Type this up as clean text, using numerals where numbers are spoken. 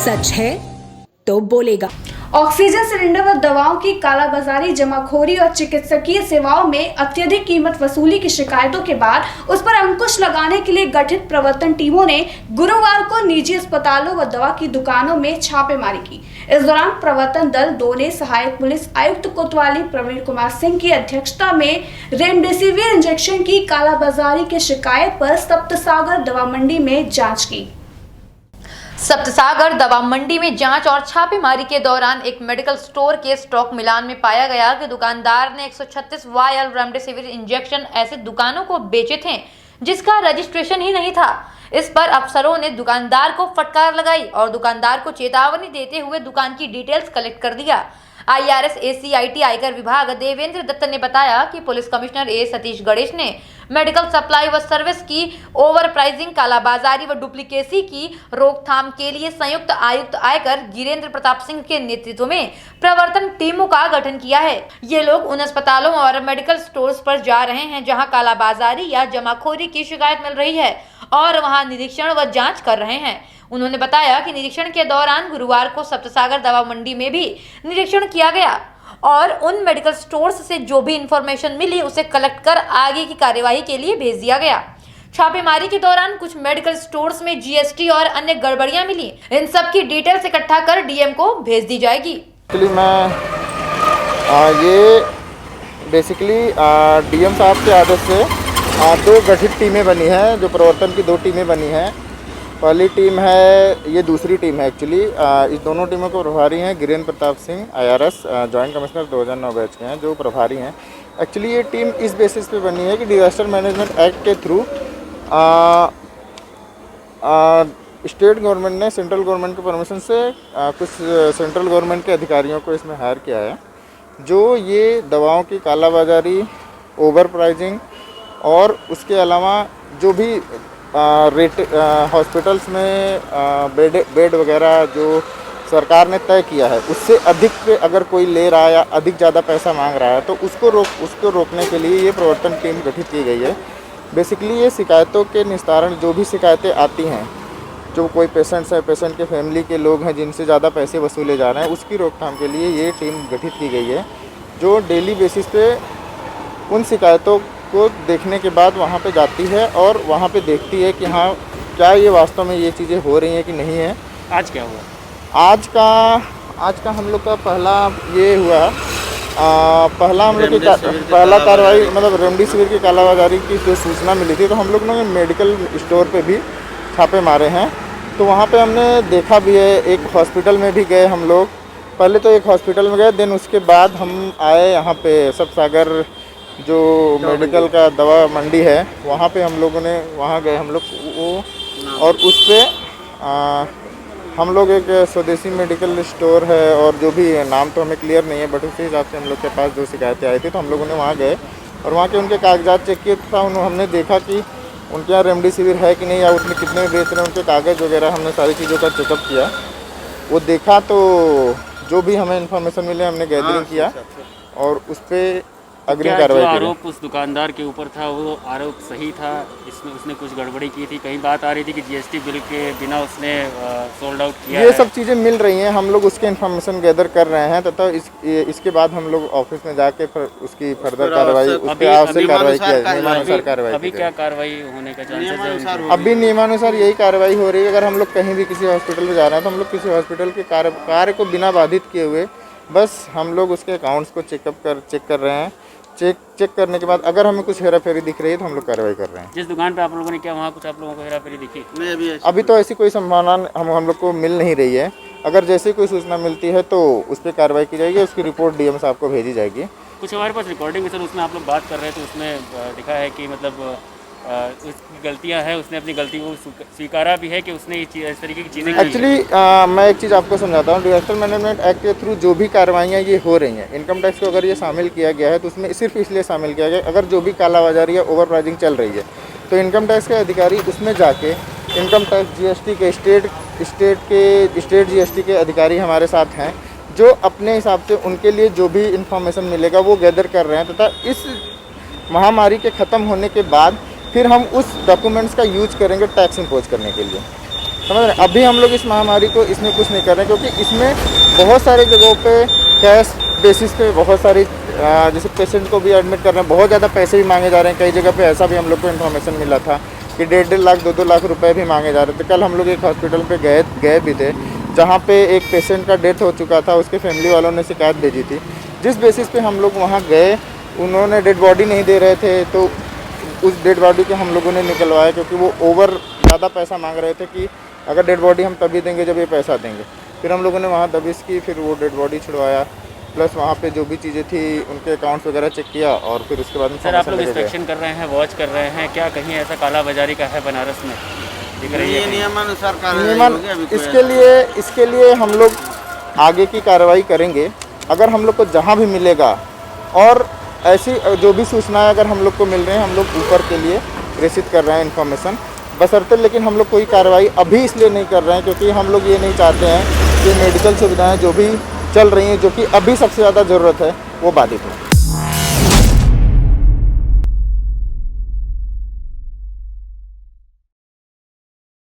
सच है तो बोलेगा। ऑक्सीजन सिलेंडर व दवाओं की कालाबाजारी, जमाखोरी और चिकित्सकीय सेवाओं में अत्यधिक कीमत वसूली की शिकायतों के बाद उस पर अंकुश लगाने के लिए गठित प्रवर्तन टीमों ने गुरुवार को निजी अस्पतालों व दवा की दुकानों में छापेमारी की। इस दौरान प्रवर्तन दल 2 ने सहायक पुलिस आयुक्त कोतवाली प्रवीण कुमार सिंह की अध्यक्षता में रेमडेसिविर इंजेक्शन की कालाबाजारी की शिकायत पर सप्तसागर दवा मंडी में जाँच की। सप्तसागर दवा मंडी में जांच और छापेमारी के दौरान एक मेडिकल स्टोर के स्टॉक मिलान में पाया गया कि दुकानदार ने 136 वायल रेमडेसिविर इंजेक्शन ऐसे दुकानों को बेचे थे जिसका रजिस्ट्रेशन ही नहीं था। इस पर अफसरों ने दुकानदार को फटकार लगाई और दुकानदार को चेतावनी देते हुए दुकान की डिटेल्स कलेक्ट कर दिया। IRS ACIT आयकर विभाग देवेंद्र दत्त ने बताया कि police commissioner A Satish Ganesh ने मेडिकल सप्लाई व सर्विस की ओवर प्राइसिंग, कालाबाजारी व डुप्लीकेसी की रोकथाम के लिए संयुक्त आयुक्त आयकर गिरेंद्र प्रताप सिंह के नेतृत्व में प्रवर्तन टीमों का गठन किया है। ये लोग उन अस्पतालों और मेडिकल स्टोर्स पर जा रहे हैं जहां कालाबाजारी या जमाखोरी की शिकायत मिल रही है और वहां निरीक्षण व जाँच कर रहे हैं। उन्होंने बताया कि निरीक्षण के दौरान गुरुवार को सप्तसागर दवा मंडी में भी निरीक्षण किया गया और उन मेडिकल स्टोर्स से जो भी इंफॉर्मेशन मिली उसे कलेक्ट कर आगे की कार्यवाही के लिए भेज दिया गया। छापेमारी के दौरान कुछ मेडिकल स्टोर्स में GST और अन्य गड़बड़ियां मिली। इन सब की डिटेल्स इकट्ठा कर DM को भेज दी जाएगी। ये बेसिकली DM साहब के आदेश से 2 गठित टीमें बनी हैं, जो प्रवर्तन की 2 टीमें बनी हैं। पहली टीम है, ये दूसरी टीम है एक्चुअली। इस दोनों टीमों को प्रभारी हैं Girendra Pratap Singh IRS joint commissioner 2009 batch के हैं, जो प्रभारी हैं। एक्चुअली ये टीम इस बेसिस पे बनी है कि डिजास्टर मैनेजमेंट एक्ट के थ्रू स्टेट गवर्नमेंट ने सेंट्रल गवर्नमेंट के परमिशन से कुछ सेंट्रल गवर्नमेंट के अधिकारियों को इसमें हायर किया है, जो ये दवाओं की कालाबाजारी, ओवर प्राइसिंग और उसके अलावा जो भी हॉस्पिटल्स में बेड वगैरह जो सरकार ने तय किया है उससे अधिक पे अगर कोई ले रहा है या अधिक ज़्यादा पैसा मांग रहा है तो उसको रोकने के लिए ये प्रवर्तन टीम गठित की गई है। बेसिकली ये शिकायतों के निस्तारण, जो भी शिकायतें आती हैं, जो कोई पेशेंट्स है, पेशेंट के फैमिली के लोग हैं जिनसे ज़्यादा पैसे वसूले जा रहे हैं, उसकी रोकथाम के लिए ये टीम गठित की गई है, जो डेली बेसिस पे उन शिकायतों को देखने के बाद वहाँ पे जाती है और वहाँ पे देखती है कि हाँ क्या ये वास्तव में ये चीज़ें हो रही हैं कि नहीं है। आज क्या हुआ? आज का हम लोग का पहला ये हुआ, पहला हम लोग की पहला कार्रवाई मतलब रेमडेसिविर की कालाबाजारी की जो सूचना मिली थी, तो हम लोग ने मेडिकल स्टोर पे भी छापे मारे हैं। तो वहाँ पे हमने देखा भी है, एक हॉस्पिटल में भी गए हम लोग। पहले तो एक हॉस्पिटल में गए, देन उसके बाद हम आए यहाँ पे सप्तसागर जो मेडिकल का दवा मंडी है, वहाँ पे हम लोगों ने वहाँ गए हम लोग वो, और उस पर हम लोग एक स्वदेशी मेडिकल स्टोर है और जो भी नाम तो हमें क्लियर नहीं है, बट उसी हिसाब से हम लोग के पास जो शिकायतें आई थी तो हम लोगों ने वहाँ गए और वहाँ के उनके कागजात चेक किए था। हमने देखा कि उनके यहाँ रेमडेसिविर है कि नहीं या उसमें कितने बेच रहे हैं, उनके कागज़ वगैरह हमने सारी चीज़ों का चेकअप किया। वो देखा तो जो भी हमें इन्फॉर्मेशन मिले हमने गैदरिंग किया और उस पर अग्रिम कार्रवाई की। आरोप उस दुकानदार के ऊपर था, वो आरोप सही था? इसमें उसने कुछ गड़बड़ी की थी? कहीं बात आ रही थी कि GST बिल के बिना उसने सोल्ड आउट किया। ये सब चीज़ें मिल रही हैं, हम लोग उसके इन्फॉर्मेशन गैदर कर रहे हैं तथा इसके बाद हम लोग ऑफिस में जाके उसकी फर्दर कार्रवाई, उस पर आवश्यक कार्रवाई किया, नियमानुसार कार्रवाई। अभी क्या कार्रवाई होने का चांसेस है? अभी नियमानुसार यही कार्रवाई हो रही है। अगर हम लोग कहीं भी किसी हॉस्पिटल में जा रहे हैं तो हम लोग किसी हॉस्पिटल के कार्य को बिना बाधित किए हुए बस हम लोग उसके अकाउंट्स को चेक कर रहे हैं। चेक करने के बाद अगर हमें कुछ हेराफेरी दिख रही है तो हम लोग कार्रवाई कर रहे हैं। जिस दुकान पे आप लोगों ने किया वहाँ कुछ आप लोगों को हेराफेरी दिखी? नहीं, अभी तो ऐसी कोई संभावना हम लोग को मिल नहीं रही है। अगर जैसे कोई सूचना मिलती है तो उस पर कार्रवाई की जाएगी, उसकी रिपोर्ट DM साहब को भेजी जाएगी। कुछ हमारे पास रिकॉर्डिंग है सर, उसमें आप लोग बात कर रहे थे, उसमें दिखा है कि मतलब उसकी गलतियां हैं, उसने अपनी गलती को स्वीकारा भी है कि उसने इस तरीके की चीज़ें एक्चुअली मैं एक चीज़ आपको समझाता हूँ। डिजास्टर मैनेजमेंट एक्ट के थ्रू जो भी कार्रवाइयाँ ये हो रही हैं, इनकम टैक्स को अगर ये शामिल किया गया है तो उसमें सिर्फ इसलिए शामिल किया गया, अगर जो भी कालाबाजारी या ओवर प्राइसिंग चल रही है तो इनकम टैक्स के अधिकारी उसमें जाके इनकम टैक्स GST के स्टेट GST के अधिकारी हमारे साथ हैं, जो अपने हिसाब से उनके लिए जो भी इंफॉर्मेशन मिलेगा वो गैदर कर रहे हैं तथा इस महामारी के ख़त्म होने के बाद फिर हम उस डॉक्यूमेंट्स का यूज करेंगे टैक्स इम्पोज करने के लिए। समझ रहे हैं। अभी हम लोग इस महामारी को इसमें कुछ नहीं कर रहे हैं, क्योंकि इसमें बहुत सारी जगहों पे कैश बेसिस पे बहुत सारी जैसे पेशेंट को भी एडमिट कर रहे हैं, बहुत ज़्यादा पैसे भी मांगे जा रहे हैं। कई जगह पे ऐसा भी हम लोग को इन्फॉर्मेशन मिला था कि 1.5 लाख 2-2 लाख रुपए भी मांगे जा रहे थे। कल हम लोग एक हॉस्पिटल पे गए भी थे, जहाँ पे एक पेशेंट का डेथ हो चुका था, उसके फैमिली वालों ने शिकायत भेजी थी। जिस बेसिस पे हम लोग वहाँ गए, उन्होंने डेड बॉडी नहीं दे रहे थे, तो उस डेड बॉडी को हम लोगों ने निकलवाया, क्योंकि वो ओवर ज़्यादा पैसा मांग रहे थे कि अगर डेड बॉडी हम तभी देंगे जब ये पैसा देंगे। फिर हम लोगों ने वहाँ दबिश की, फिर वो डेड बॉडी छुड़वाया, प्लस वहाँ पे जो भी चीज़ें थी उनके अकाउंट्स वगैरह चेक किया, और फिर उसके बाद में सर आप लोग इंस्पेक्शन कर रहे हैं, वॉच कर रहे हैं, क्या कहीं ऐसा काला बाजारी का है बनारस में? दिख रही है नियमन इसके लिए हम लोग आगे की कार्रवाई करेंगे। अगर हम लोग को जहाँ भी मिलेगा, और ऐसी जो भी सूचनाएं अगर हम लोग को मिल रही हैं, हम लोग ऊपर के लिए प्रेषित कर रहे हैं इन्फॉर्मेशन बशर्ते। लेकिन हम लोग कोई कार्रवाई अभी इसलिए नहीं कर रहे हैं क्योंकि हम लोग ये नहीं चाहते हैं कि मेडिकल सुविधाएं जो भी चल रही हैं, जो कि अभी सबसे ज़्यादा ज़रूरत है, वो बाधित हो।